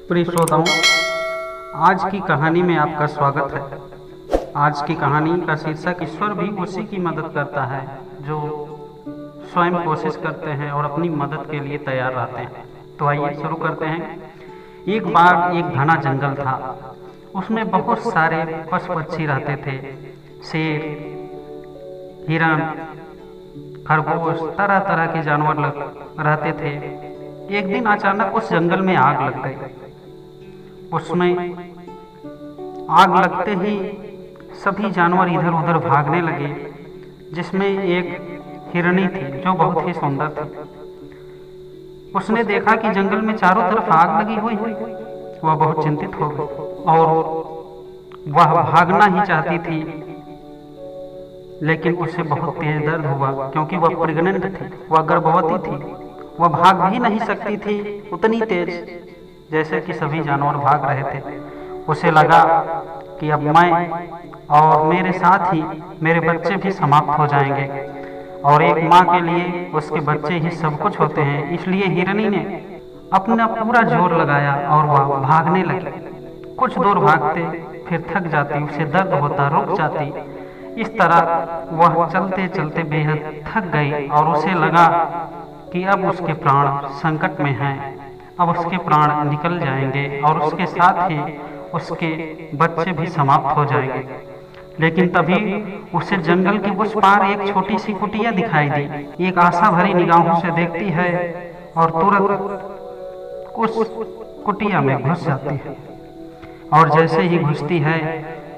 प्रिय श्रोताओं, आज की कहानी में आपका स्वागत है। आज की कहानी का शीर्षक ईश्वर भी उसी की मदद करता है जो स्वयं कोशिश करते हैं और अपनी मदद के लिए तैयार रहते हैं। तो आइए शुरू करते हैं। एक बार एक घना जंगल था। उसमें बहुत सारे पशु पक्षी रहते थे। शेर, हिरण, खरगोश, तरह तरह के जानवर रहते थे। एक दिन अचानक उस जंगल में आग लग गई। उसमें आग लगते ही सभी जानवर इधर उधर भागने लगे, जिसमें एक हिरनी थी जो बहुत ही सुंदर थी। उसने देखा कि जंगल में चारों तरफ आग लगी हुई है। वह बहुत चिंतित हो गई और वह भागना ही चाहती थी, लेकिन उसे बहुत तेज दर्द हुआ क्योंकि वह प्रेग्नेंट थी, वह गर्भवती थी। वह भाग भी नहीं सकती थी उतनी तेज जैसे कि सभी जानवर भाग रहे थे। उसे लगा कि अब मैं और मेरे साथ ही मेरे बच्चे भी समाप्त हो जाएंगे, और एक माँ के लिए उसके बच्चे ही सब कुछ होते हैं। इसलिए हिरनी ने अपना पूरा जोर लगाया और वह भागने लगी। कुछ दूर भागते फिर थक जाती, उसे दर्द होता, रुक जाती। इस तरह वह चलते चलते बेहद थक गई और उसे लगा कि अब उसके प्राण संकट में हैं, अब उसके प्राण निकल जाएंगे और उसके साथ ही उसके बच्चे भी समाप्त हो जाएंगे। लेकिन तभी उसे जंगल के उस पार एक छोटी सी कुटिया दिखाई दी। एक आशा भरी निगाहों से देखती है और तुरंत उस कुटिया में घुस जाती है। और जैसे ही घुसती है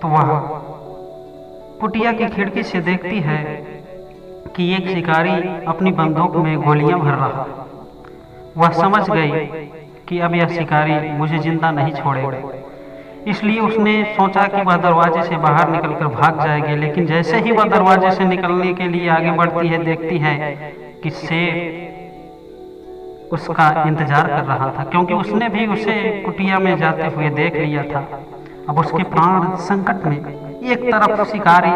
तो वह कुटिया की खिड़की से देखती है कि एक शिकारी अपनी बंदूक में गोलियां भर रहा है। वह समझ गई कि अब यह शिकारी मुझे जिंदा नहीं छोड़ेगा। इसलिए उसने सोचा कि वह दरवाजे से बाहर निकलकर भाग जाएगी। लेकिन जैसे ही वह दरवाजे से निकलने के लिए आगे बढ़ती है, देखती है कि शेर उसका इंतजार कर रहा था, क्योंकि उसने भी उसे कुटिया में जाते हुए देख लिया था। अब उसके प्राण संकट में। एक तरफ शिकारी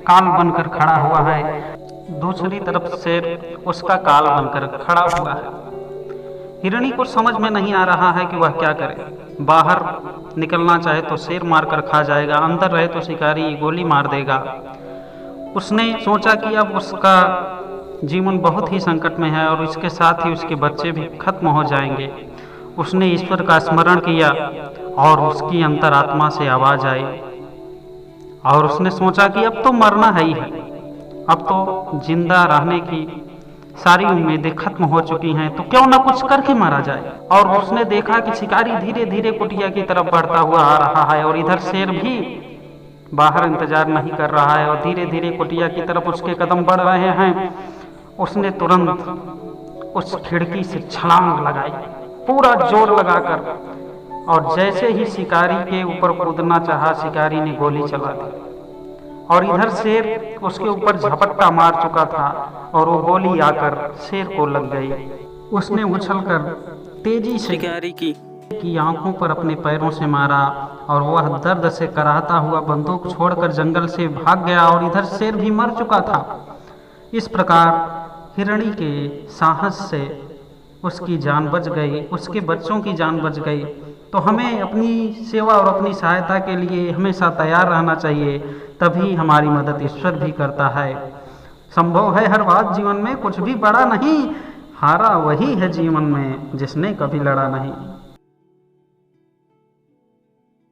काल बनकर खड़ा हुआ है, दूसरी तरफ शेर उसका काल बनकर खड़ा हुआ है। हिरनी को समझ में नहीं आ रहा है कि वह क्या करे। बाहर निकलना चाहे तो शेर मारकर खा जाएगा, अंदर रहे तो शिकारी गोली मार देगा। उसने सोचा कि अब उसका जीवन बहुत ही संकट में है और इसके साथ ही उसके बच्चे भी खत्म हो जाएंगे। उसने ईश्वर का स्मरण किया और उसकी अंतरात्मा से आवाज आई और उसने सोचा कि अब तो मरना है ही है, अब तो जिंदा रहने की सारी उम्मीदें खत्म हो चुकी हैं, तो क्यों ना कुछ करके मारा जाए। और उसने देखा कि शिकारी धीरे धीरे कुटिया की तरफ बढ़ता हुआ आ रहा है और इधर शेर भी बाहर इंतजार नहीं कर रहा है और धीरे धीरे कुटिया की तरफ उसके कदम बढ़ रहे हैं। उसने तुरंत उस खिड़की से छलांग लगाई, पूरा जोर लगाकर, और जैसे ही शिकारी के ऊपर कूदना चाहा, शिकारी ने गोली चला दी और इधर शेर उसके ऊपर झपट्टा मार चुका था और वो गोली आकर शेर को लग गई। उसने उछलकर तेजी से शिकारी की आंखों पर अपने पैरों से मारा और वह दर्द से कराहता हुआ बंदूक छोड़कर जंगल से भाग गया और इधर शेर भी मर चुका था। इस प्रकार हिरणी के साहस से उसकी जान बच गई, उसके बच्चों की जान बच गई। तो हमें अपनी सेवा और अपनी सहायता के लिए हमेशा तैयार रहना चाहिए, तभी हमारी मदद ईश्वर भी करता है। संभव है हर बात जीवन में, कुछ भी बड़ा नहीं, हारा वही है जीवन में जिसने कभी लड़ा नहीं।